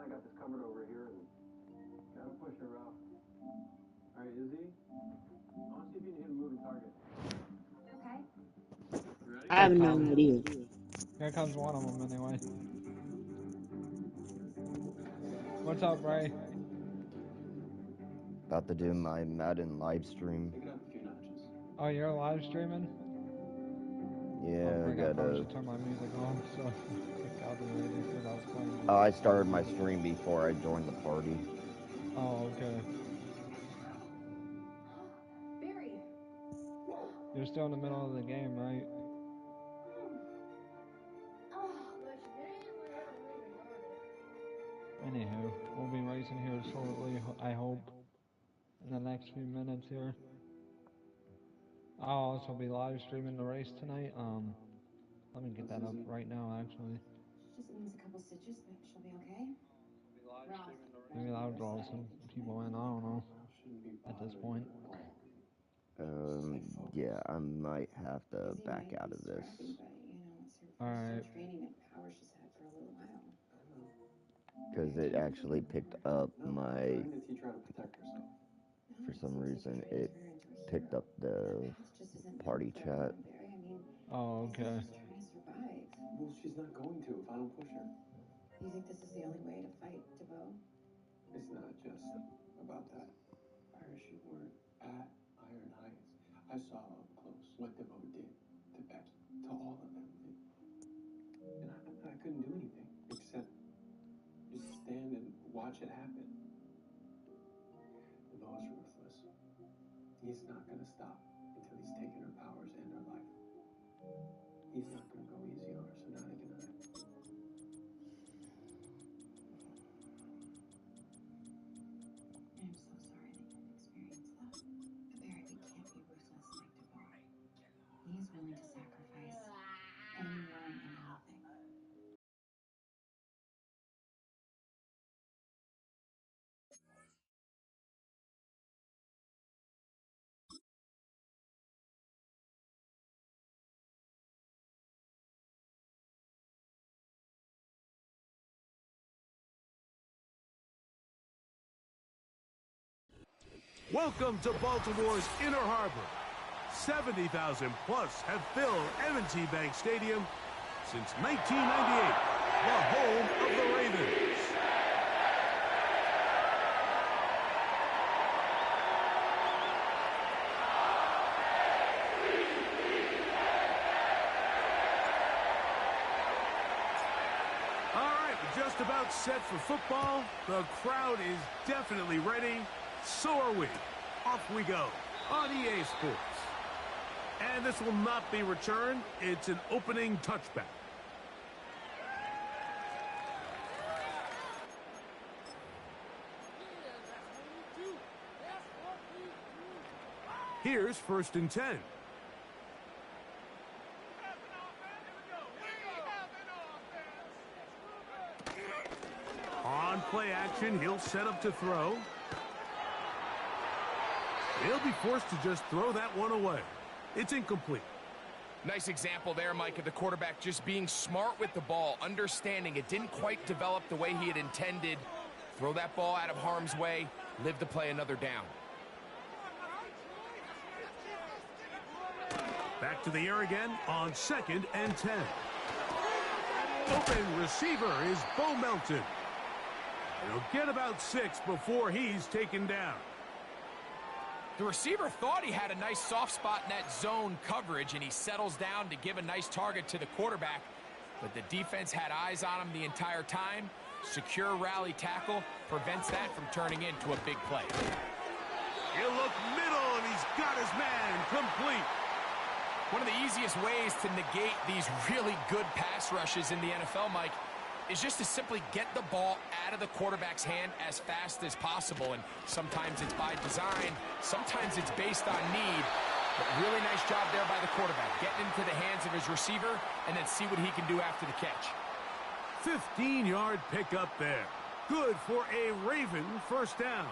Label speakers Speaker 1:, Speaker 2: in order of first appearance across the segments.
Speaker 1: I got this covered over here and gotta push her out. All right, Izzy, I want to see if you can hit a moving target.
Speaker 2: Okay.
Speaker 1: You ready?
Speaker 3: I have no idea.
Speaker 4: Here comes one of them anyway. What's up, Ray?
Speaker 5: About to do my Madden live stream.
Speaker 1: Pick it up a few notches.
Speaker 4: Oh, you're live streaming?
Speaker 5: Yeah,
Speaker 4: I
Speaker 5: I
Speaker 4: probably
Speaker 5: gotta.
Speaker 4: should turn my music on so I kicked out the radio because I was playing.
Speaker 5: Oh, I started my stream before I joined the party.
Speaker 4: Oh, okay.
Speaker 2: Barry.
Speaker 4: You're still in the middle of the game, right? Anywho, we'll be racing here shortly, I hope, in the next few minutes here. I'll also be live streaming the race tonight. Let me get that up right now, actually.
Speaker 2: She just needs a couple stitches, but she'll be okay.
Speaker 4: Maybe that'll draw some people in, I don't know, at this point.
Speaker 5: Yeah, I might have to back out of this.
Speaker 4: Alright.
Speaker 2: Training and power she's had for a little while.
Speaker 5: Because it actually picked up my.
Speaker 1: Trying to teach her how to protect herself.
Speaker 5: For some reason, it picked up the party chat.
Speaker 4: Oh, okay.
Speaker 2: She's trying to survive.
Speaker 1: Well, she's not going to if I don't push her.
Speaker 2: You think this is the only way to fight DeVoe?
Speaker 1: It's not just about that. Irish, you weren't at Iron Heights. I saw up close what DeVoe did to Becky, to all of them. And I couldn't do anything except just stand and watch it happen. DeVoe's ruthless. He's not going to stop until he's taken her powers and her life. He's not going to go easy on her, so neither can I.
Speaker 2: I'm so sorry that you experienced that. But Barry, we can't be ruthless like DeVoe. He is willing to sacrifice anyone and anything.
Speaker 6: Welcome to Baltimore's Inner Harbor. 70,000 plus have filled M&T Bank Stadium since 1998, the home of the Ravens. All right, we're just about set for football. The crowd is definitely ready. So are we. Off we go on EA Sports. And this will not be returned. It's an opening touchback. Here's 1st and 10. On play action, he'll set up to throw. He'll be forced to just throw that one away. It's incomplete.
Speaker 7: Nice example there, Mike, of the quarterback just being smart with the ball, understanding it didn't quite develop the way he had intended. Throw that ball out of harm's way, live to play another down.
Speaker 6: Back to the air again on 2nd and 10. Open receiver is Bo Melton. He'll get about 6 before he's taken down.
Speaker 7: The receiver thought he had a nice soft spot in that zone coverage, and he settles down to give a nice target to the quarterback. But the defense had eyes on him the entire time. Secure rally tackle prevents that from turning into a big play.
Speaker 6: He'll look middle, and he's got his man complete.
Speaker 7: One of the easiest ways to negate these really good pass rushes in the NFL, Mike, is just to simply get the ball out of the quarterback's hand as fast as possible. And sometimes it's by design, sometimes it's based on need. But really nice job there by the quarterback, getting into the hands of his receiver and then see what he can do after the catch.
Speaker 6: 15-yard pickup there. Good for a Raven 1st down.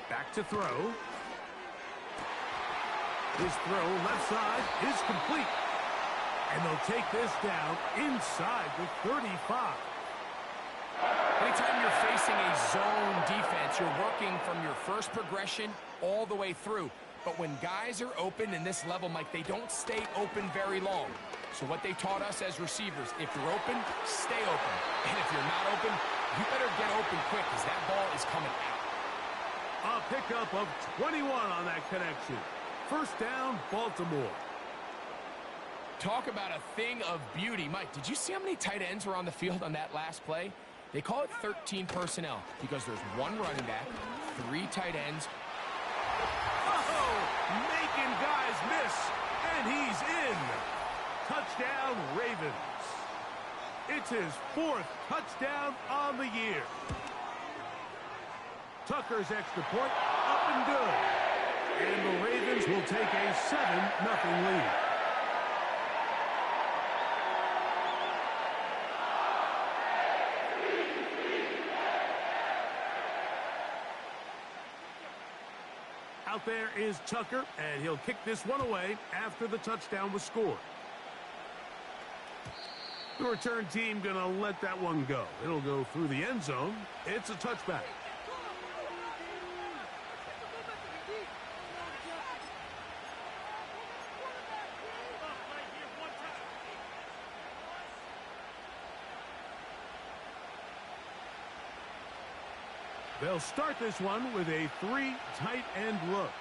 Speaker 6: Back to throw. His throw left side is complete. And they'll take this down inside the 35.
Speaker 7: Anytime you're facing a zone defense, you're working from your first progression all the way through. But when guys are open in this level, Mike, they don't stay open very long. So what they taught us as receivers, if you're open, stay open. And if you're not open, you better get open quick because that ball is coming out.
Speaker 6: A pickup of 21 on that connection. First down, Baltimore.
Speaker 7: Talk about a thing of beauty. Mike, did you see how many tight ends were on the field on that last play? They call it 13 personnel because there's one running back, 3 tight ends.
Speaker 6: Oh, making guys miss, and he's in. Touchdown, Ravens. It's his 4th touchdown on the year. Tucker's extra point up and good. And the Ravens will take a 7-0 lead. Out there is Tucker, and he'll kick this one away after the touchdown was scored. The return team going to let that one go. It'll go through the end zone. It's a touchback. They'll start this one with a 3 tight end look.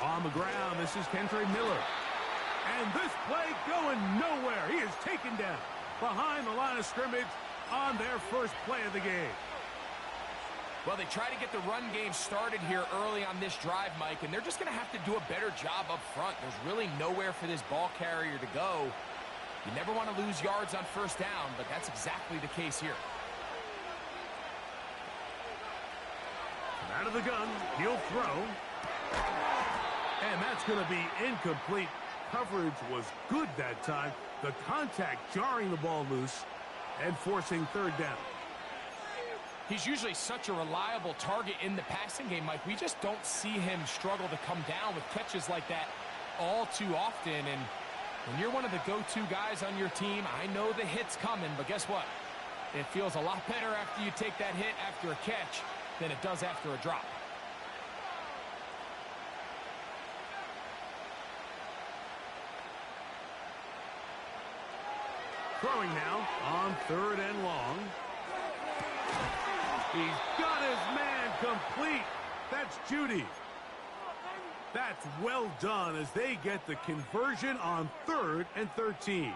Speaker 6: On the ground, this is Kentre Miller. And this play going nowhere. He is taken down behind the line of scrimmage on their first play of the game.
Speaker 7: Well, they try to get the run game started here early on this drive, Mike, and they're just going to have to do a better job up front. There's really nowhere for this ball carrier to go. You never want to lose yards on first down, but that's exactly the case here.
Speaker 6: Out of the gun, he'll throw. And that's going to be incomplete. Coverage was good that time. The contact jarring the ball loose and forcing third down.
Speaker 7: He's usually such a reliable target in the passing game, Mike. We just don't see him struggle to come down with catches like that all too often. And when you're one of the go-to guys on your team, I know the hit's coming, but guess what? It feels a lot better after you take that hit after a catch than it does after a drop.
Speaker 6: Throwing now on 3rd and long. He's got his man complete. That's Judy. That's well done as they get the conversion on 3rd and 13.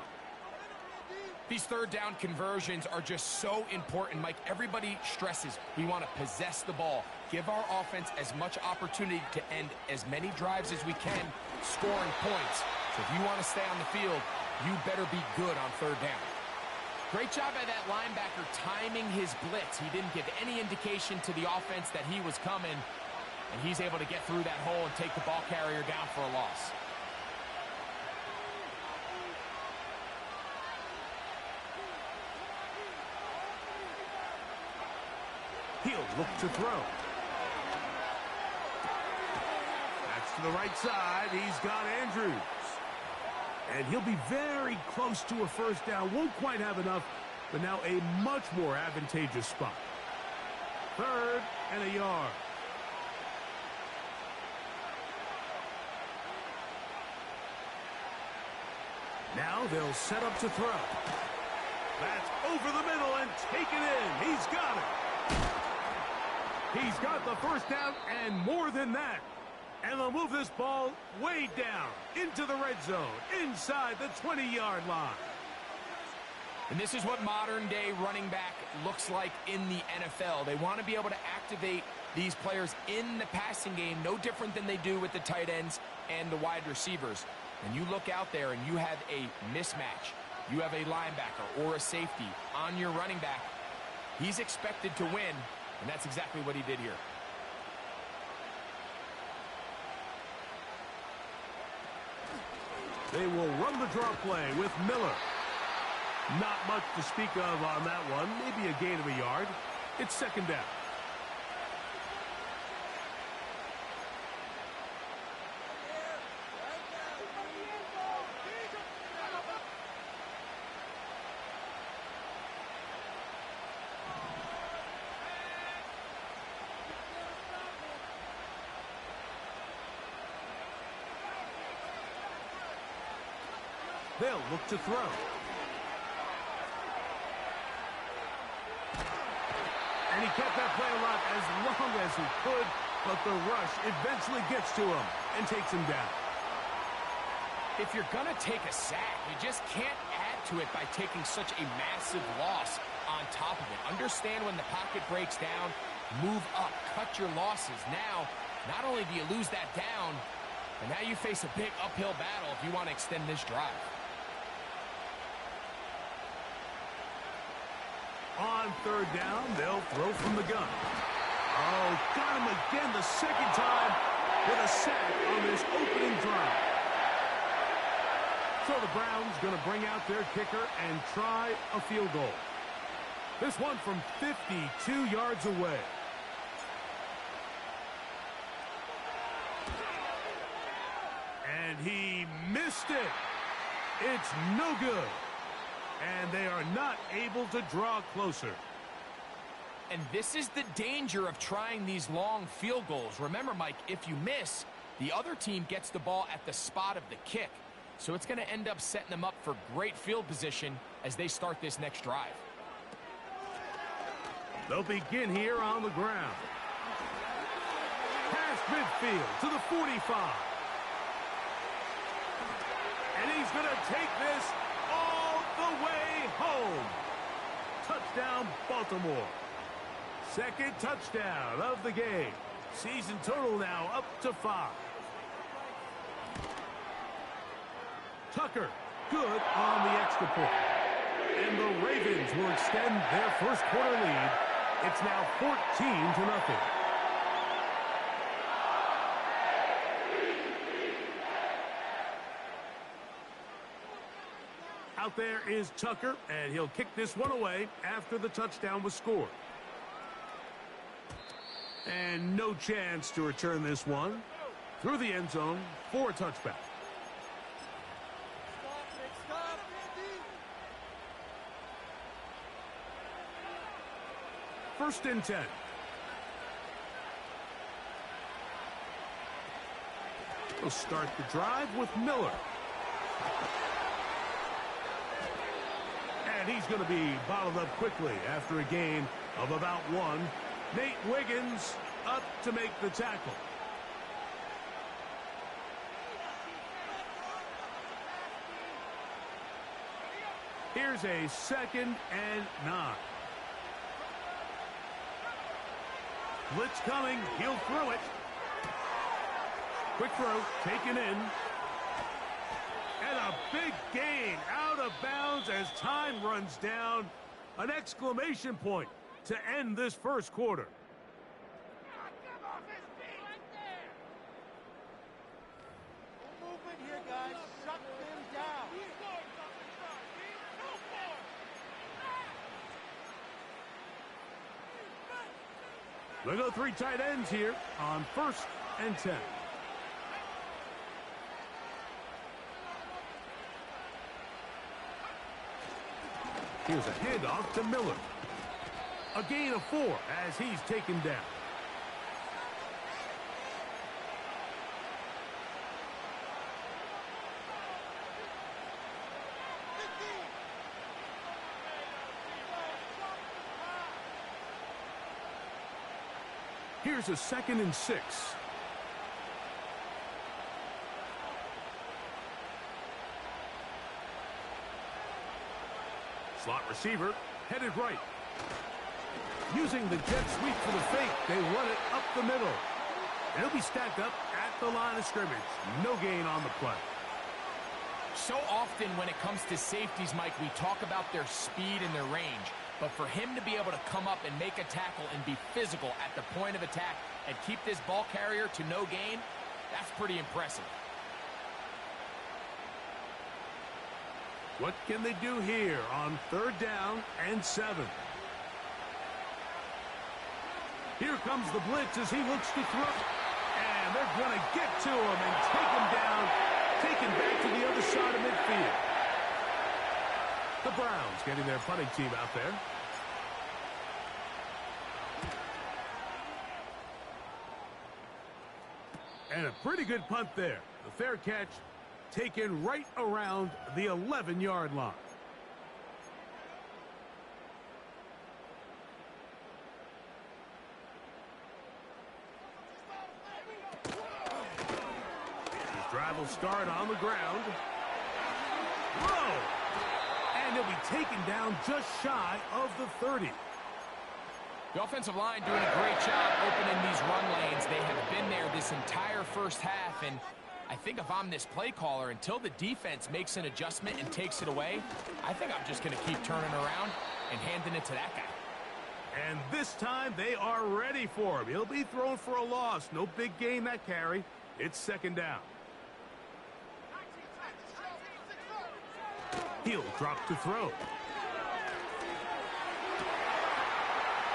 Speaker 7: These third down conversions are just so important, Mike. Everybody stresses we want to possess the ball, give our offense as much opportunity to end as many drives as we can, scoring points. So if you want to stay on the field, you better be good on 3rd down. Great job by that linebacker timing his blitz. He didn't give any indication to the offense that he was coming, and he's able to get through that hole and take the ball carrier down for a loss.
Speaker 6: He'll look to throw. That's to the right side. He's got Andrews. And he'll be very close to a first down. Won't quite have enough, but now a much more advantageous spot. 3rd and a yard. Now they'll set up to throw. That's over the middle and taken in. He's got it. He's got the first down and more than that. And they'll move this ball way down into the red zone, inside the 20-yard line.
Speaker 7: And this is what modern-day running back looks like in the NFL. They want to be able to activate these players in the passing game, no different than they do with the tight ends and the wide receivers. And you look out there and you have a mismatch. You have a linebacker or a safety on your running back. He's expected to win, and that's exactly what he did here.
Speaker 6: They will run the draw play with Miller. Not much to speak of on that one. Maybe a gain of a yard. It's 2nd down. They'll look to throw. And he kept that play alive as long as he could, but the rush eventually gets to him and takes him down.
Speaker 7: If you're going to take a sack, you just can't add to it by taking such a massive loss on top of it. Understand when the pocket breaks down, move up, cut your losses. Now, not only do you lose that down, but now you face a big uphill battle if you want to extend this drive.
Speaker 6: On third down, they'll throw from the gun. Oh, got him again the second time with a sack on this opening drive. So the Browns going to bring out their kicker and try a field goal. This one from 52 yards away. And he missed it. It's no good. And they are not able to draw closer.
Speaker 7: And this is the danger of trying these long field goals. Remember, Mike, if you miss, the other team gets the ball at the spot of the kick. So it's going to end up setting them up for great field position as they start this next drive.
Speaker 6: They'll begin here on the ground. Past midfield to the 45. And he's going to take this all the way home. Touchdown, Baltimore. Second touchdown of the game. Season total now up to 5. Tucker, good on the extra point. And the Ravens will extend their first quarter lead. It's now 14-0. Out there is Tucker, and he'll kick this one away after the touchdown was scored. And no chance to return this one through the end zone for a touchback. First and 10. We'll start the drive with Miller. And he's going to be bottled up quickly after a gain of about 1. Nate Wiggins up to make the tackle. Here's a 2nd and 9. Blitz coming. He'll throw it. Quick throw. Taken in. And a big gain out of bounds as time runs down. An exclamation point to end this first quarter.
Speaker 3: Movement here, guys. Shut them down.
Speaker 6: They go 3 tight ends here on 1st and 10. Here's a handoff to Miller. A gain of 4 as he's taken down. Here's a 2nd and 6. Slot receiver headed right. Using the jet sweep for the fake, they run it up the middle. And he'll be stacked up at the line of scrimmage. No gain on the play.
Speaker 7: So often when it comes to safeties, Mike, we talk about their speed and their range. But for him to be able to come up and make a tackle and be physical at the point of attack and keep this ball carrier to no gain, that's pretty impressive.
Speaker 6: What can they do here on 3rd down and 7? Here comes the blitz as he looks to throw. And they're going to get to him and take him down, taken back to the other side of midfield. The Browns getting their punting team out there. And a pretty good punt there. The fair catch taken right around the 11-yard line. His drive will start on the ground. Whoa! And he'll be taken down just shy of the 30.
Speaker 7: The offensive line doing a great job opening these run lanes. They have been there this entire first half, and I think if I'm this play caller, until the defense makes an adjustment and takes it away, I think I'm just going to keep turning around and handing it to that guy.
Speaker 6: And this time they are ready for him. He'll be thrown for a loss. No big gain that carry. It's second down. He'll drop to throw.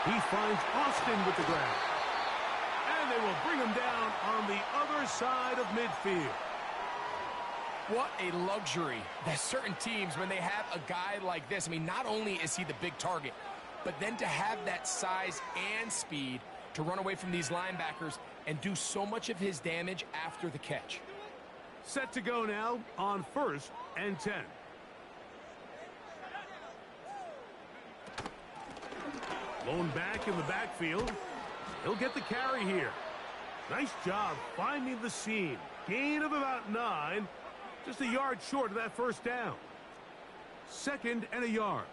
Speaker 6: He finds Austin with the grab. And they will bring him down on the other side of midfield.
Speaker 7: What a luxury that certain teams, when they have a guy like this, I mean, not only is he the big target, but then to have that size and speed to run away from these linebackers and do so much of his damage after the catch.
Speaker 6: Set to go now on 1st and 10. Blown back in the backfield. He'll get the carry here. Nice job finding the seam. Gain of about 9. Just a yard short of that first down. 2nd and a yard.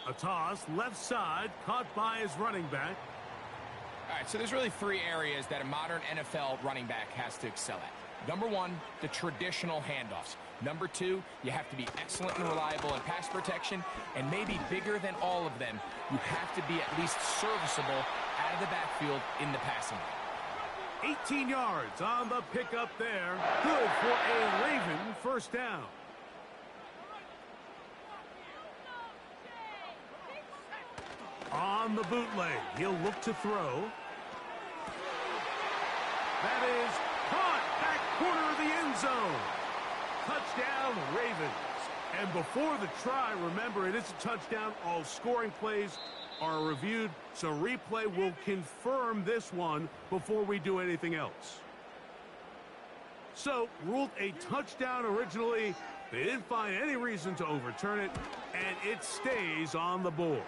Speaker 6: A toss, left side, caught by his running back.
Speaker 7: All right, so there's really 3 areas that a modern NFL running back has to excel at. Number 1, the traditional handoffs. Number 2, you have to be excellent and reliable in pass protection. And maybe bigger than all of them, you have to be at least serviceable out of the backfield in the passing game.
Speaker 6: 18 yards on the pickup there. Good for a Raven first down. On the bootleg, he'll look to throw. That is caught back corner of the end zone. Touchdown, Ravens. And before the try, remember, it is a touchdown. All scoring plays are reviewed, so replay will confirm this one before we do anything else. So, ruled a touchdown originally. They didn't find any reason to overturn it, and it stays on the board.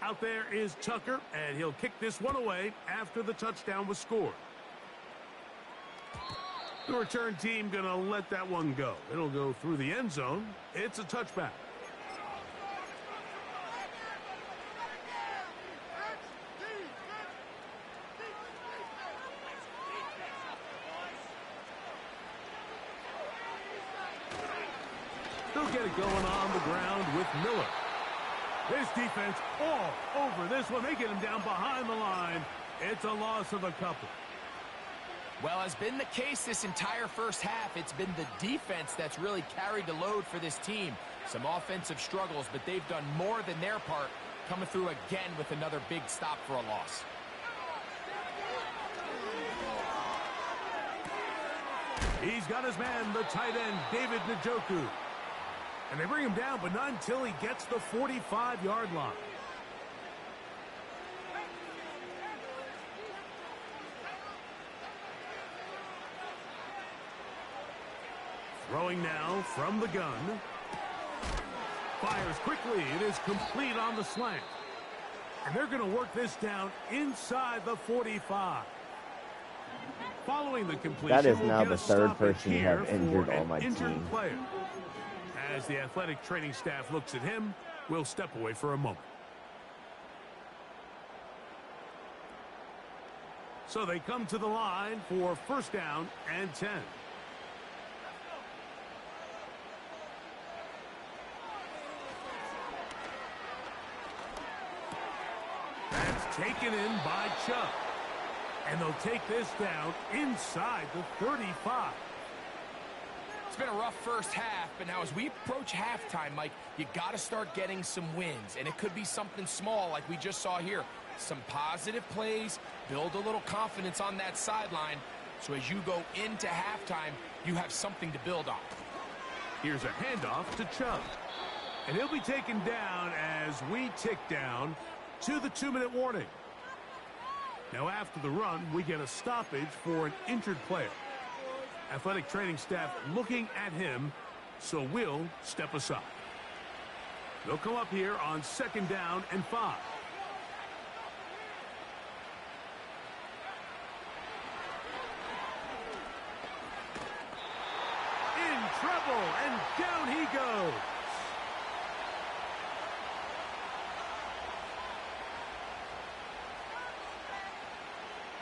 Speaker 6: Out there is Tucker, and he'll kick this one away after the touchdown was scored. The return team going to let that one go. It'll go through the end zone. It's a touchback. They'll get it going on the ground with Miller. This defense all over this one. They get him down behind the line. It's a loss of a couple.
Speaker 7: Well, has been the case this entire first half. It's been the defense that's really carried the load for this team. Some offensive struggles, but they've done more than their part, coming through again with another big stop for a loss.
Speaker 6: He's got his man, the tight end, David Njoku. And they bring him down, but not until he gets the 45-yard line. Throwing now from the gun. Fires quickly. It is complete on the slant. And they're going to work this down inside the 45. Following the completion,
Speaker 5: that is now the 3rd person you have injured on my team.
Speaker 6: Player. As the athletic training staff looks at him, we'll step away for a moment. So they come to the line for 1st down and 10. That's taken in by Chubb. And they'll take this down inside the 35.
Speaker 7: It's been a rough first half, but now as we approach halftime, Mike, you got to start getting some wins, and it could be something small like we just saw here. Some positive plays, build a little confidence on that sideline, so as you go into halftime, you have something to build on.
Speaker 6: Here's a handoff to Chubb. And he'll be taken down as we tick down to the 2-minute warning. Now after the run, we get a stoppage for an injured player. Athletic training staff looking at him, so we'll step aside. They'll come up here on 2nd down and 5. In trouble, and down he goes.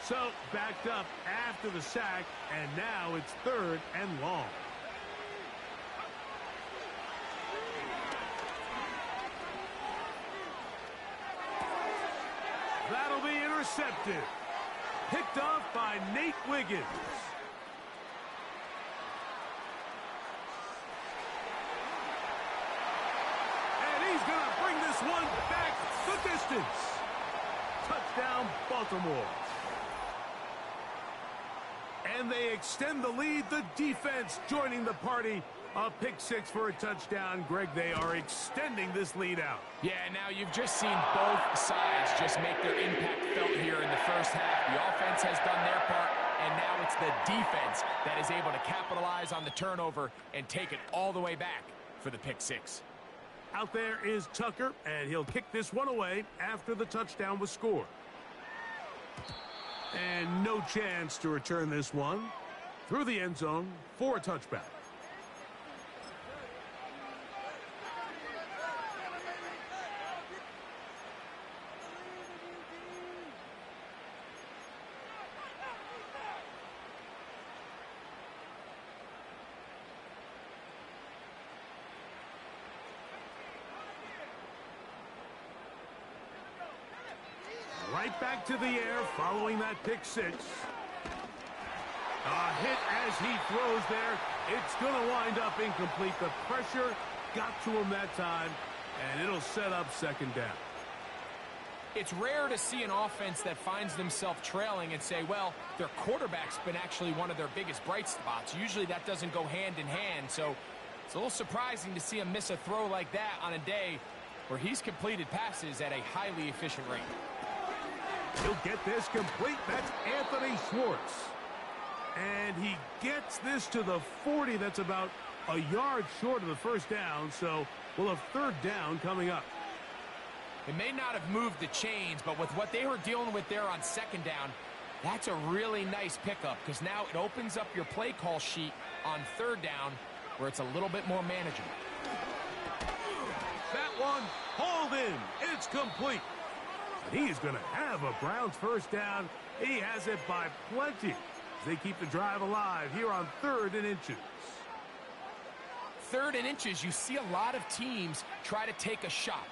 Speaker 6: So, backed up after the sack, and now it's 3rd and long. That'll be intercepted. Picked off by Nate Wiggins. And he's going to bring this one back the distance. Touchdown, Baltimore. And they extend the lead. The defense joining the party. A pick 6 for a touchdown. Greg, they are extending this lead out.
Speaker 7: Yeah, now you've just seen both sides just make their impact felt here in the first half. The offense has done their part, and now it's the defense that is able to capitalize on the turnover and take it all the way back for the pick 6.
Speaker 6: Out there is Tucker, and he'll kick this one away after the touchdown was scored. And no chance to return this one through the end zone for a touchback. Right back to the air following that pick 6. A hit as he throws there. It's going to wind up incomplete. The pressure got to him that time, and it'll set up 2nd down.
Speaker 7: It's rare to see an offense that finds themselves trailing and say, well, their quarterback's been actually one of their biggest bright spots. Usually that doesn't go hand in hand, so it's a little surprising to see him miss a throw like that on a day where he's completed passes at a highly efficient rate.
Speaker 6: He'll get this complete. That's Anthony Schwartz. And he gets this to the 40. That's about a yard short of the first down, so we'll have 3rd down coming up.
Speaker 7: It may not have moved the chains, but with what they were dealing with there on 2nd down, that's a really nice pickup because now it opens up your play call sheet on 3rd down where it's a little bit more manageable.
Speaker 6: That one hauled in. It's complete. He is going to have a Browns first down. He has it by plenty. They keep the drive alive here on 3rd and inches.
Speaker 7: 3rd and inches, you see a lot of teams try to take a shot.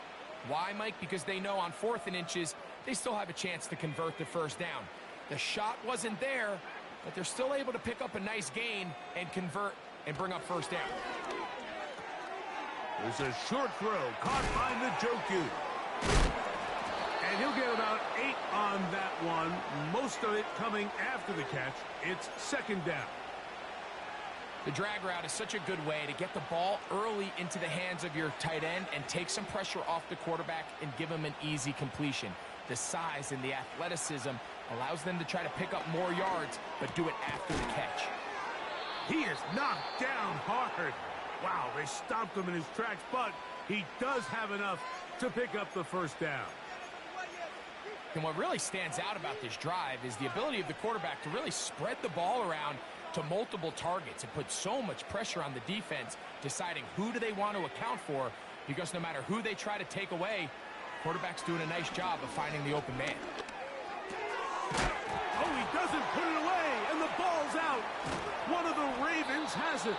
Speaker 7: Why, Mike? Because they know on 4th and inches, they still have a chance to convert the first down. The shot wasn't there, but they're still able to pick up a nice gain and convert and bring up first down.
Speaker 6: There's a short throw caught by Njoku. And he'll get about 8 on that one. Most of it coming after the catch. It's 2nd down.
Speaker 7: The drag route is such a good way to get the ball early into the hands of your tight end and take some pressure off the quarterback and give him an easy completion. The size and the athleticism allows them to try to pick up more yards, but do it after the catch.
Speaker 6: He is knocked down hard. Wow, they stopped him in his tracks, but he does have enough to pick up the first down.
Speaker 7: And what really stands out about this drive is the ability of the quarterback to really spread the ball around to multiple targets and put so much pressure on the defense, deciding who do they want to account for, because no matter who they try to take away, quarterback's doing a nice job of finding the open man.
Speaker 6: Oh, he doesn't put it away, and the ball's out. One of the Ravens has it.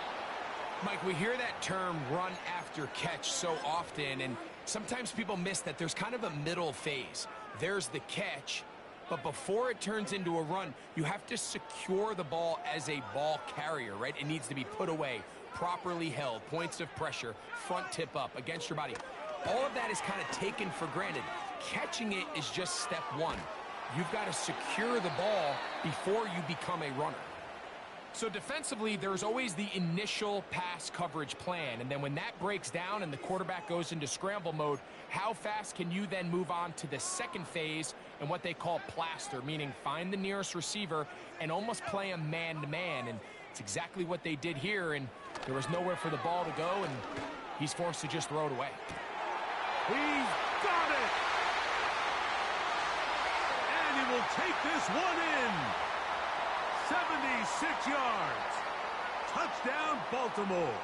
Speaker 7: Mike, we hear that term run after catch so often, and sometimes people miss that there's kind of a middle phase. There's the catch, but before it turns into a run, you have to secure the ball as a ball carrier, right? It needs to be put away. properly held, points of pressure, front tip up, against your body. All of that is kind of taken for granted. Catching it is just step one. You've got to secure the ball before you become a runner. So defensively, there's always the initial pass coverage plan, and then when that breaks down and the quarterback goes into scramble mode, how fast can you then move on to the second phase and what they call plaster, meaning find the nearest receiver and almost play him man-to-man, and it's exactly what they did here, and there was nowhere for the ball to go, and he's forced to just throw it away.
Speaker 6: He's got it! And he will take this one in. 76 yards. Touchdown, Baltimore.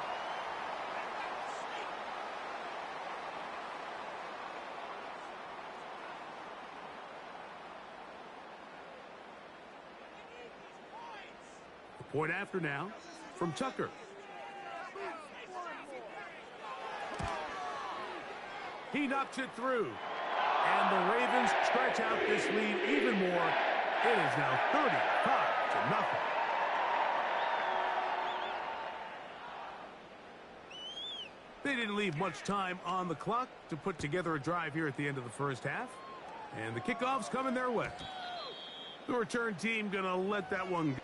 Speaker 6: The point after now from Tucker. He knocks it through. And the Ravens stretch out this lead even more. It is now 35-0. They didn't leave much time on the clock to put together a drive here at the end of the first half. And the kickoff's coming their way. The return team gonna let that one go.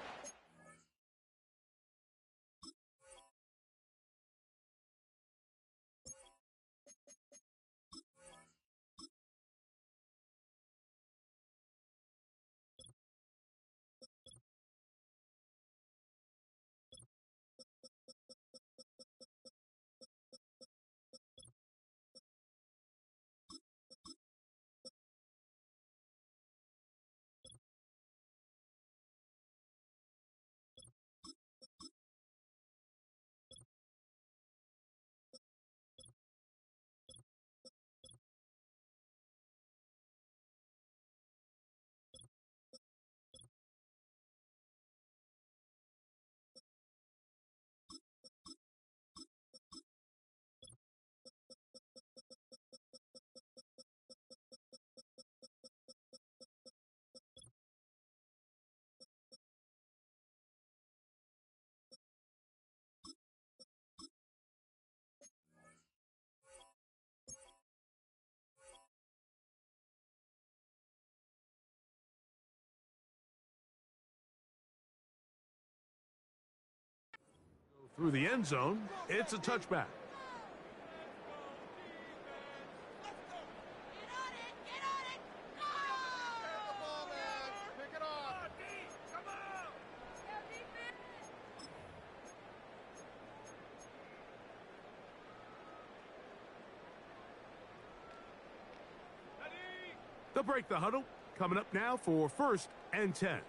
Speaker 6: Through the end zone, it's a touchback. They'll break the huddle. Coming up now for 1st and 10.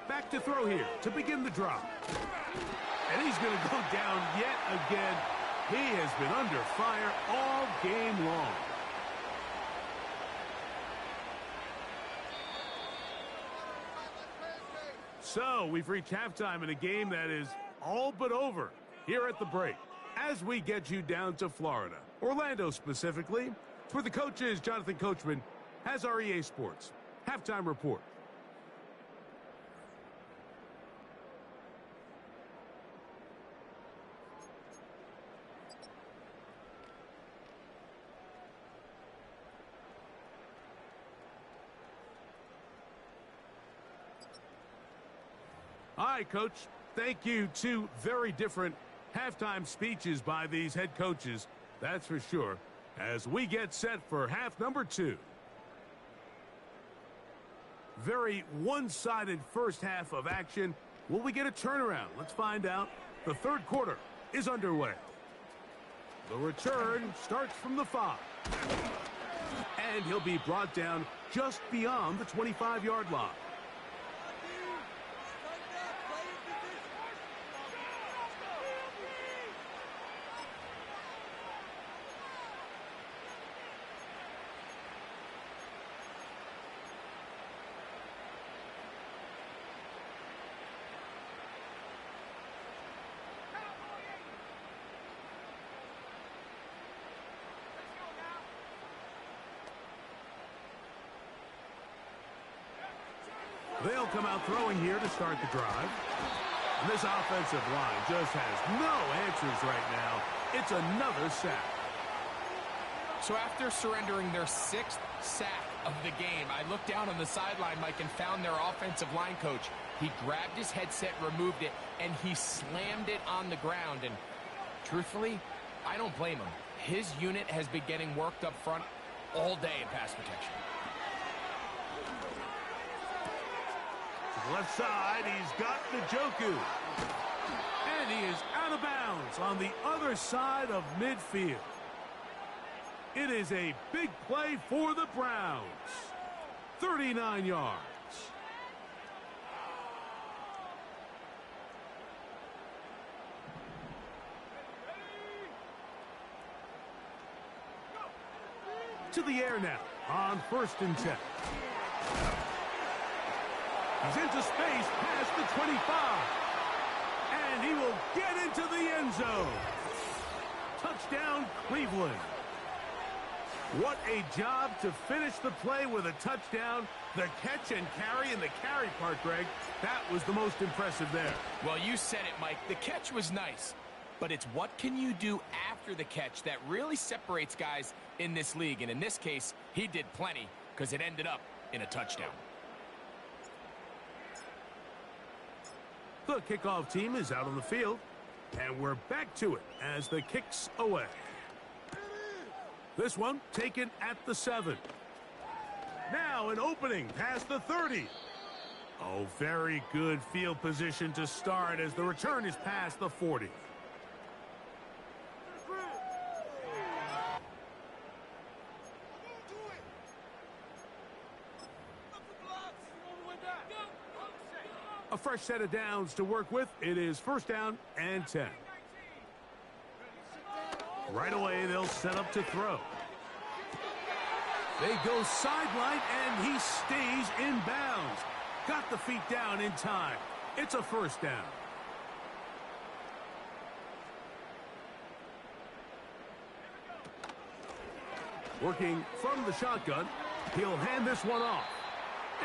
Speaker 6: Back to throw here to begin the drive. And he's going to go down yet again. He has been under fire all game long. So we've reached halftime in a game that is all but over here at the break. As we get you down to Florida, Orlando specifically, for the coaches, Jonathan Coachman has our EA Sports halftime report. All right, Coach. Thank you. Two very different halftime speeches by these head coaches, that's for sure, as we get set for half number 2. Very one-sided first half of action. Will we get a turnaround? Let's find out. The third quarter is underway. The return starts from the 5. And he'll be brought down just beyond the 25-yard line. They'll come out throwing here to start the drive. And this offensive line just has no answers right now. It's another sack.
Speaker 7: So after surrendering their 6th sack of the game, I looked down on the sideline, Mike, and found their offensive line coach. He grabbed his headset, removed it, and he slammed it on the ground. And truthfully, I don't blame him. His unit has been getting worked up front all day in pass protection.
Speaker 6: To the left side, he's got Njoku. And he is out of bounds on the other side of midfield. It is a big play for the Browns. 39 yards. To the air now on 1st and 10. He's into space past the 25. And he will get into the end zone. Touchdown, Cleveland. What a job to finish the play with a touchdown. The catch and carry, and the carry part, Greg, that was the most impressive there.
Speaker 7: Well, you said it, Mike. The catch was nice, but it's what can you do after the catch that really separates guys in this league. And in this case, he did plenty because it ended up in a touchdown.
Speaker 6: The kickoff team is out on the field, and we're back to it as the kick's away. This one taken at the 7. Now an opening past the 30. Oh, very good field position to start as the return is past the 40. A fresh set of downs to work with. It is 1st down and 10. Right away, they'll set up to throw. They go sideline, and he stays in bounds. Got the feet down in time. It's a 1st down. Working from the shotgun, he'll hand this one off.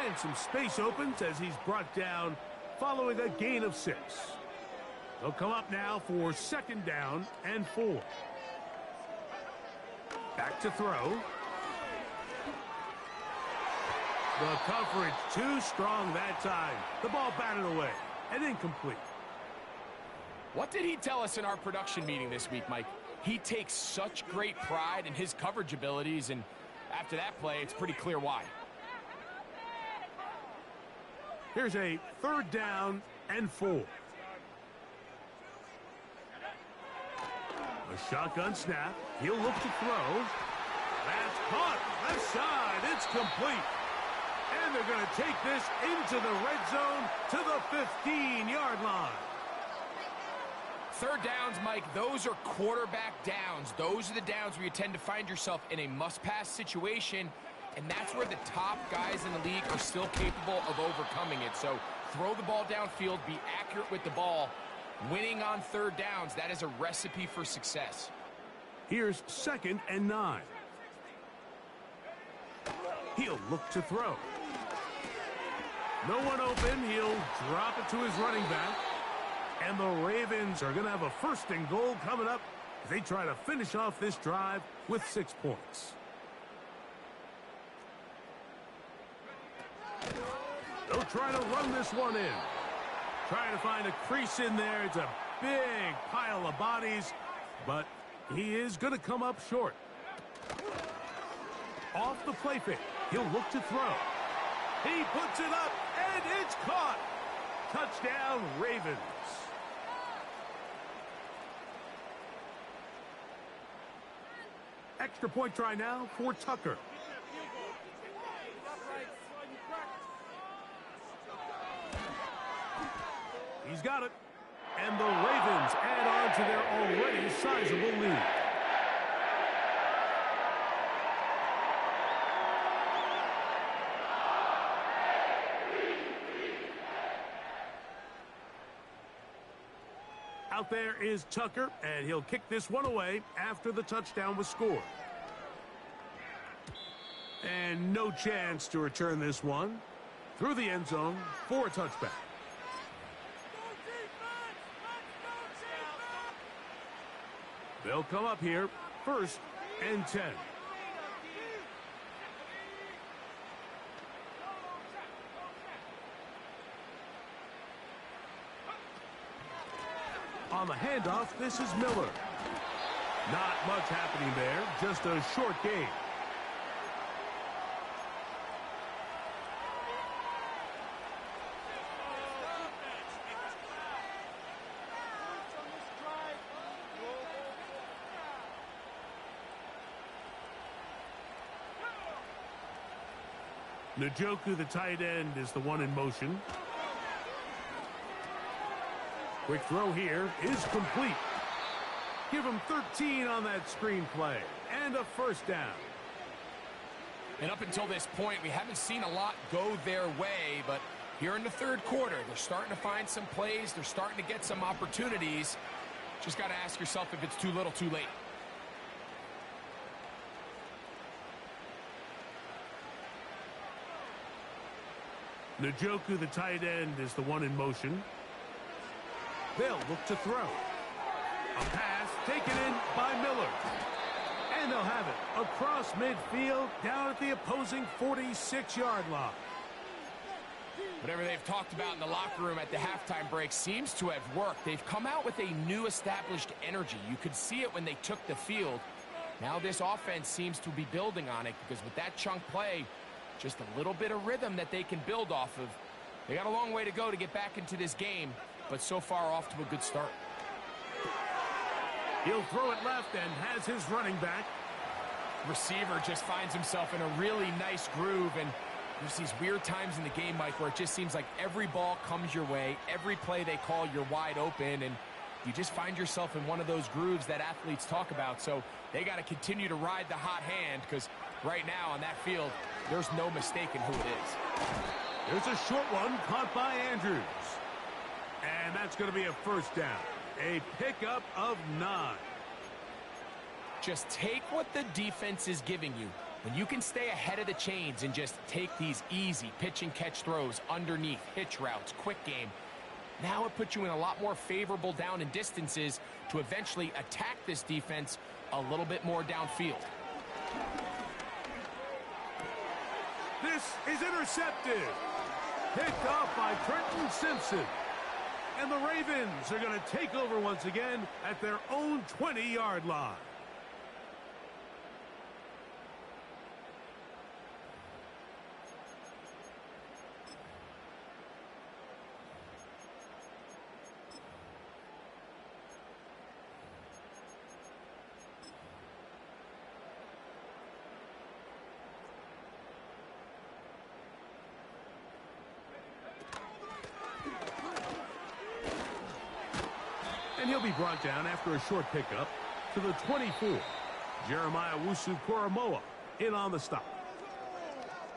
Speaker 6: And some space opens as he's brought down following a gain of 6. They'll come up now for 2nd down and 4. Back to throw. The coverage too strong that time. The ball batted away and incomplete.
Speaker 7: What did he tell us in our production meeting this week, Mike? He takes such great pride in his coverage abilities, and after that play, it's pretty clear why.
Speaker 6: Here's a 3rd down and 4. A shotgun snap. He'll look to throw. That's caught. Left side. It's complete. And they're going to take this into the red zone to the 15-yard line.
Speaker 7: 3rd downs, Mike, those are quarterback downs. Those are the downs where you tend to find yourself in a must-pass situation, and that's where the top guys in the league are still capable of overcoming it. So throw the ball downfield, be accurate with the ball. Winning on 3rd downs, that is a recipe for success.
Speaker 6: Here's 2nd and 9. He'll look to throw. No one open. He'll drop it to his running back. And the Ravens are going to have a 1st and goal coming up as they try to finish off this drive with 6 points. They'll try to run this one in. Trying to find a crease in there. It's a big pile of bodies, but he is going to come up short. Off the play fake. He'll look to throw. He puts it up, and it's caught. Touchdown, Ravens. Extra point try now for Tucker. He's got it. And the Ravens add on to their already sizable lead. Out there is Tucker, and he'll kick this one away after the touchdown was scored. And no chance to return this one. through the end zone for a touchback. They'll come up here, 1st and 10. On the handoff, this is Miller. Not much happening there, just a short gain. Njoku, the tight end, is the one in motion. Quick throw here is complete. Give him 13 on that screen play. And a 1st down.
Speaker 7: And up until this point, we haven't seen a lot go their way, but here in the 3rd quarter, they're starting to find some plays. They're starting to get some opportunities. Just got to ask yourself if it's too little, too late.
Speaker 6: Njoku, the tight end, is the one in motion. They'll look to throw. A pass taken in by Miller. And they'll have it across midfield down at the opposing 46-yard line.
Speaker 7: Whatever they've talked about in the locker room at the halftime break seems to have worked. They've come out with a new established energy. You could see it when they took the field. Now this offense seems to be building on it because with that chunk play, just a little bit of rhythm that they can build off of. They got a long way to go to get back into this game, but so far off to a good start.
Speaker 6: He'll throw it left and has his running back.
Speaker 7: Receiver just finds himself in a really nice groove, and there's these weird times in the game, Mike, where it just seems like every ball comes your way, every play they call, you're wide open, and you just find yourself in one of those grooves that athletes talk about. So they got to continue to ride the hot hand because right now on that field, there's no mistaking who it is.
Speaker 6: There's a short one caught by Andrews. And that's going to be a 1st down. A pickup of 9.
Speaker 7: Just take what the defense is giving you. When you can stay ahead of the chains and just take these easy pitch and catch throws underneath, hitch routes, quick game, now it puts you in a lot more favorable down and distances to eventually attack this defense a little bit more downfield.
Speaker 6: This is intercepted. Picked off by Trenton Simpson. And the Ravens are going to take over once again at their own 20-yard line. And he'll be brought down after a short pickup to the 24. Jeremiah Wusu-Koromoa in on the stop.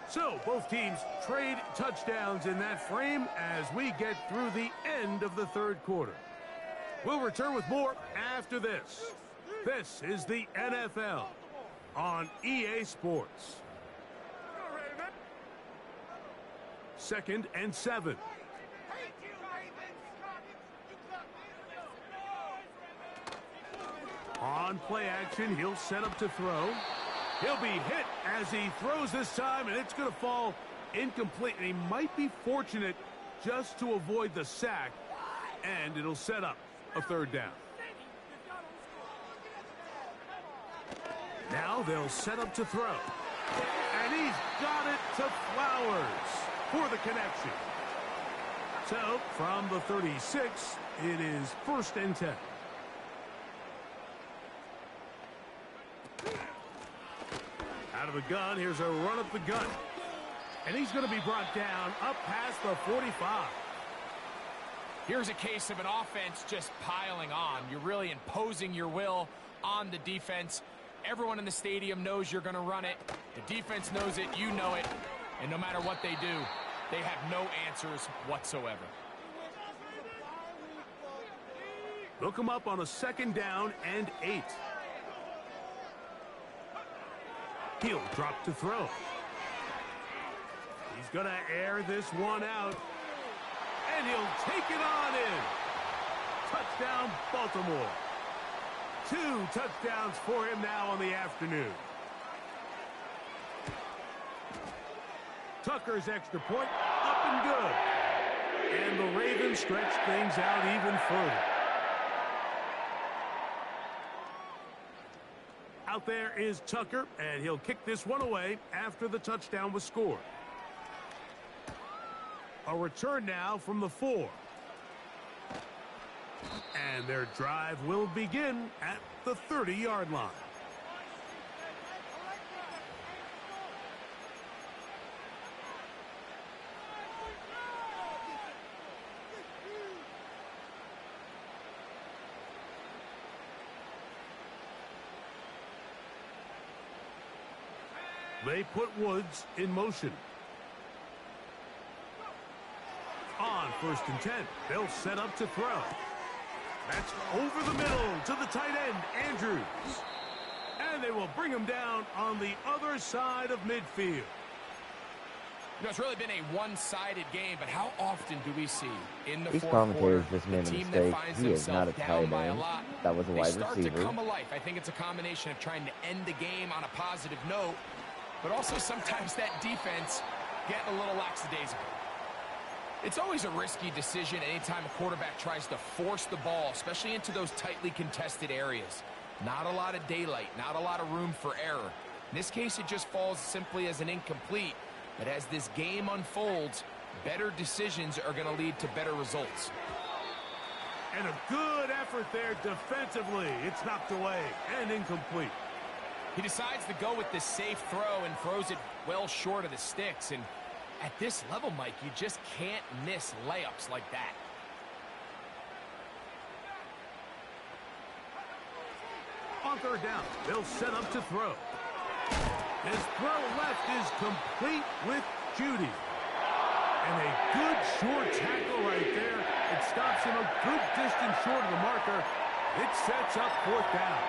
Speaker 6: So both teams trade touchdowns in that frame as we get through the end of the 3rd quarter. We'll return with more after this. This is the NFL on EA Sports. 2nd and 7. On play action, he'll set up to throw. He'll be hit as he throws this time, and it's going to fall incomplete. And he might be fortunate just to avoid the sack, and it'll set up a 3rd down. Now they'll set up to throw. And he's got it to Flowers for the connection. So, from the 36, it is 1st and 10. Out of the gun, here's a run up the gut. And he's going to be brought down up past the 45.
Speaker 7: Here's a case of an offense just piling on. You're really imposing your will on the defense. Everyone in the stadium knows you're going to run it. The defense knows it, you know it. And no matter what they do, they have no answers whatsoever.
Speaker 6: They'll come up on a 2nd down and 8. He'll drop to throw. He's going to air this one out. And he'll take it on in. Touchdown, Baltimore. 2 touchdowns for him now on the afternoon. Tucker's extra point, up and good. And the Ravens stretch things out even further. Out there is Tucker, and he'll kick this one away after the touchdown was scored. A return now from the 4. And their drive will begin at the 30-yard line. They put Woods in motion. On 1st and 10, they'll set up to throw. That's over the middle to the tight end, Andrews. And they will bring him down on the other side of midfield.
Speaker 7: You know, it's really been a one-sided game, but how often do we see in the
Speaker 5: These
Speaker 7: fourth
Speaker 5: commentators
Speaker 7: quarter
Speaker 5: just made
Speaker 7: the
Speaker 5: a
Speaker 7: team
Speaker 5: mistake.
Speaker 7: that finds
Speaker 5: He is not a
Speaker 7: themselves
Speaker 5: tight
Speaker 7: down by a
Speaker 5: end.
Speaker 7: lot,
Speaker 5: That was a
Speaker 7: they
Speaker 5: wide
Speaker 7: start
Speaker 5: receiver.
Speaker 7: to come alive. I think it's a combination of trying to end the game on a positive note, but also sometimes that defense getting a little lackadaisical. It's always a risky decision anytime a quarterback tries to force the ball, especially into those tightly contested areas. Not a lot of daylight, not a lot of room for error. In this case, it just falls simply as an incomplete. But as this game unfolds, better decisions are going to lead to better results.
Speaker 6: And a good effort there defensively. It's knocked away and incomplete.
Speaker 7: He decides to go with the safe throw and throws it well short of the sticks. And at this level, Mike, you just can't miss layups like that.
Speaker 6: On 3rd down, they'll set up to throw. His throw left is complete with Judy. And a good short tackle right there. It stops him a good distance short of the marker. It sets up 4th down.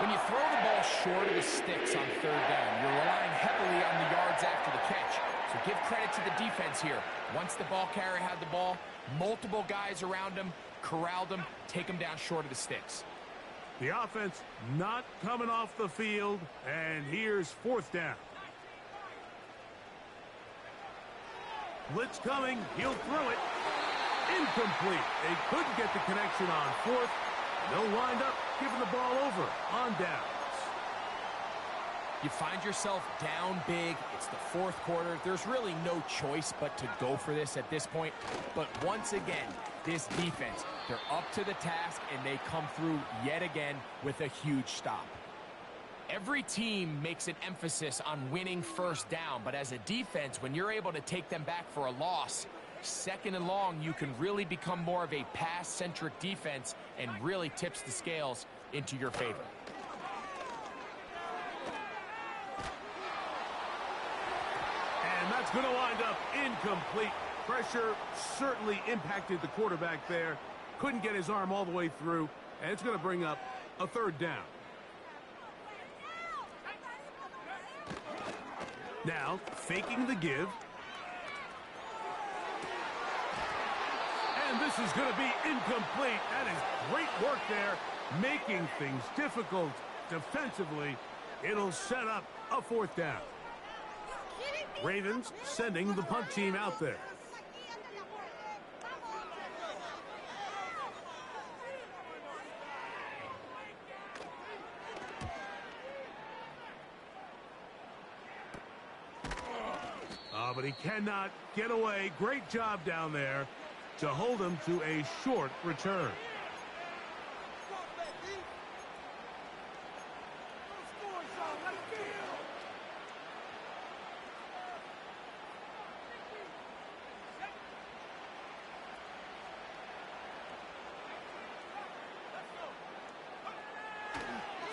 Speaker 7: When you throw the ball short of the sticks on 3rd down, you're relying heavily on the yards after the catch. So give credit to the defense here. Once the ball carrier had the ball, multiple guys around him, corralled him, take him down short of the sticks.
Speaker 6: The offense not coming off the field, and here's 4th down. Blitz coming, he'll throw it. Incomplete. They couldn't get the connection on 4th. They'll wind up giving the ball over on downs.
Speaker 7: You find yourself down big. It's the 4th quarter. There's really no choice but to go for this at this point. But once again, this defense, they're up to the task, and they come through yet again with a huge stop. Every team makes an emphasis on winning 1st down, but as a defense, when you're able to take them back for a loss, 2nd and long, you can really become more of a pass-centric defense and really tips the scales into your favor.
Speaker 6: And that's going to wind up incomplete. Pressure certainly impacted the quarterback there. Couldn't get his arm all the way through, and it's going to bring up a 3rd down. Now, faking the give. And this is going to be incomplete. That is great work there, making things difficult defensively. It'll set up a 4th down. Ravens sending the punt team out there. But he cannot get away. Great job down there to hold him to a short return.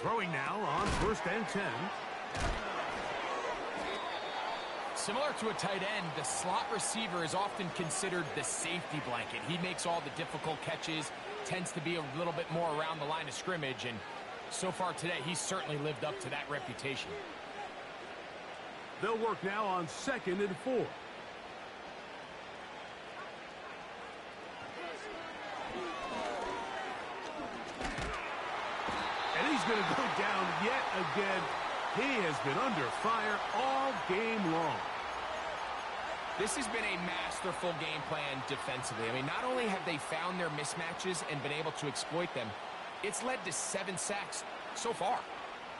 Speaker 6: Throwing now on 1st and 10.
Speaker 7: Similar to a tight end, the slot receiver is often considered the safety blanket. He makes all the difficult catches, tends to be a little bit more around the line of scrimmage, and so far today, he's certainly lived up to that reputation.
Speaker 6: They'll work now on 2nd and 4. And he's going to go down yet again. He has been under fire all game long.
Speaker 7: This has been a masterful game plan defensively. I mean, not only have they found their mismatches and been able to exploit them, it's led to 7 sacks so far.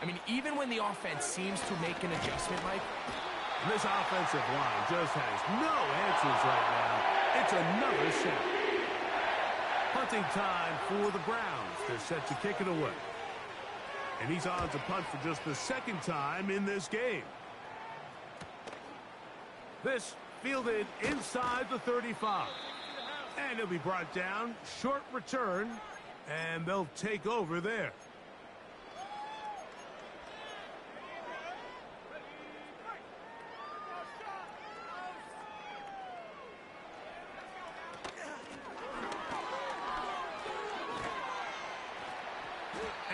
Speaker 7: I mean, even when the offense seems to make an adjustment, Mike.
Speaker 6: This offensive line just has no answers right now. It's another sack. Punting time for the Browns. They're set to kick it away. And he's on to punt for just the 2nd time in this game. This fielded inside the 35. And he'll be brought down. Short return. And they'll take over there.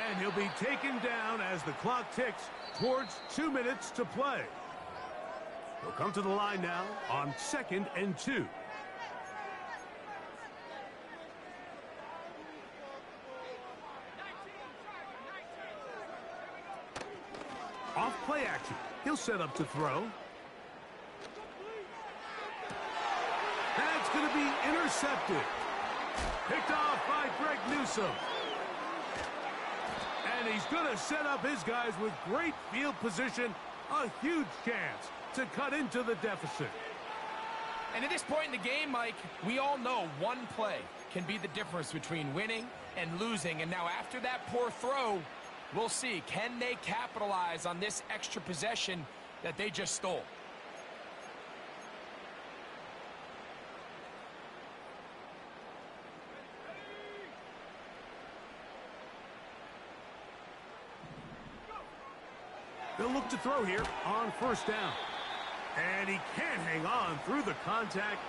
Speaker 6: And he'll be taken down as the clock ticks towards 2 minutes to play. He'll come to the line now on 2nd and 2. Off play action. He'll set up to throw. That's going to be intercepted. Picked off by Greg Newsome. And he's going to set up his guys with great field position. A huge chance to cut into the deficit.
Speaker 7: And at this point in the game, Mike, we all know one play can be the difference between winning and losing. And now after that poor throw, we'll see, can they capitalize on this extra possession that they just stole?
Speaker 6: They'll look to throw here on 1st down. And he can't hang on through the contact.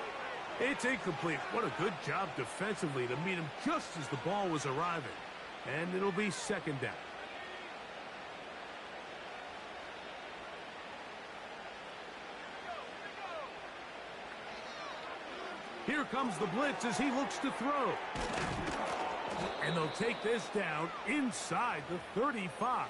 Speaker 6: It's incomplete. What a good job defensively to meet him just as the ball was arriving. And it'll be 2nd down. Here comes the blitz as he looks to throw. And they'll take this down inside the 35.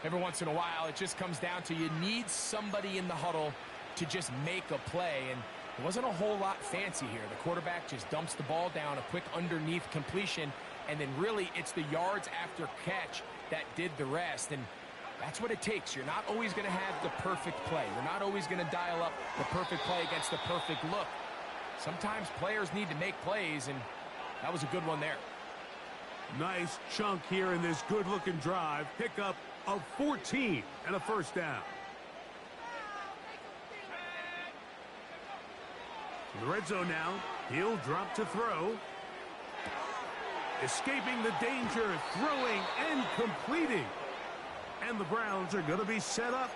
Speaker 7: Every once in a while, it just comes down to you need somebody in the huddle to just make a play. And it wasn't a whole lot fancy here. The quarterback just dumps the ball down, a quick underneath completion, and then really it's the yards after catch that did the rest. And that's what it takes. You're not always going to have the perfect play. You're not always going to dial up the perfect play against the perfect look. Sometimes players need to make plays, and that was a good one there.
Speaker 6: Nice chunk here in this good-looking drive. Pickup of 14 and a 1st down. In the red zone now, he'll drop to throw. Escaping the danger, throwing and completing. And the Browns are going to be set up.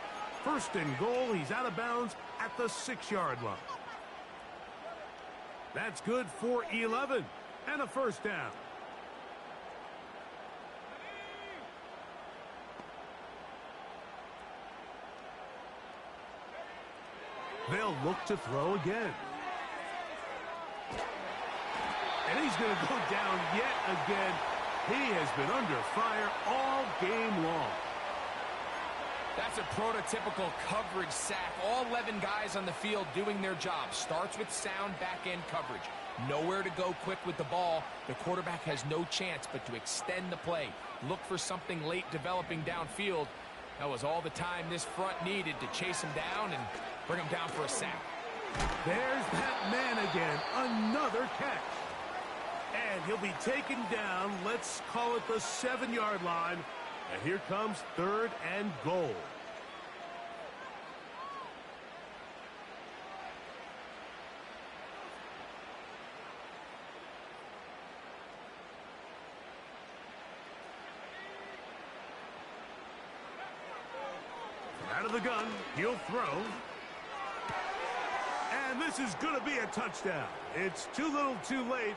Speaker 6: 1st and goal. He's out of bounds at the 6-yard line. That's good for 11 and a 1st down. They'll look to throw again. And he's going to go down yet again. He has been under fire all game long.
Speaker 7: That's a prototypical coverage sack. All 11 guys on the field doing their job. Starts with sound back-end coverage. Nowhere to go quick with the ball. The quarterback has no chance but to extend the play. Look for something late developing downfield. That was all the time this front needed to chase him down and bring him down for a sack.
Speaker 6: There's that man again. Another catch. And he'll be taken down. Let's call it the 7-yard line. And here comes 3rd and goal. Out of the gun, he'll throw. And this is going to be a touchdown. It's too little too late.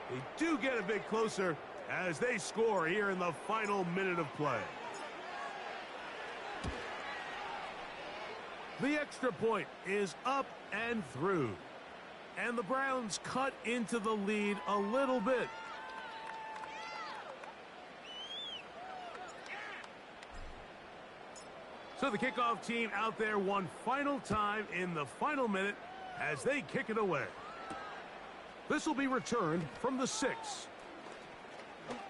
Speaker 6: They do get a bit closer as they score here in the final minute of play. The extra point is up and through. And the Browns cut into the lead a little bit. So the kickoff team out there one final time in the final minute as they kick it away. This will be returned from the 6.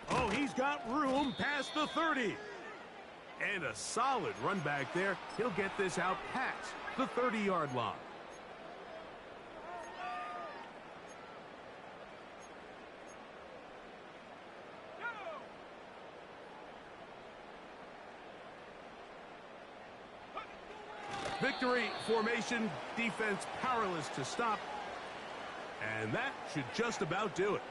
Speaker 6: Oh, he's got room past the 30. And a solid run back there. He'll get this out past the 30-yard line. Victory formation, defense powerless to stop. And that should just about do it.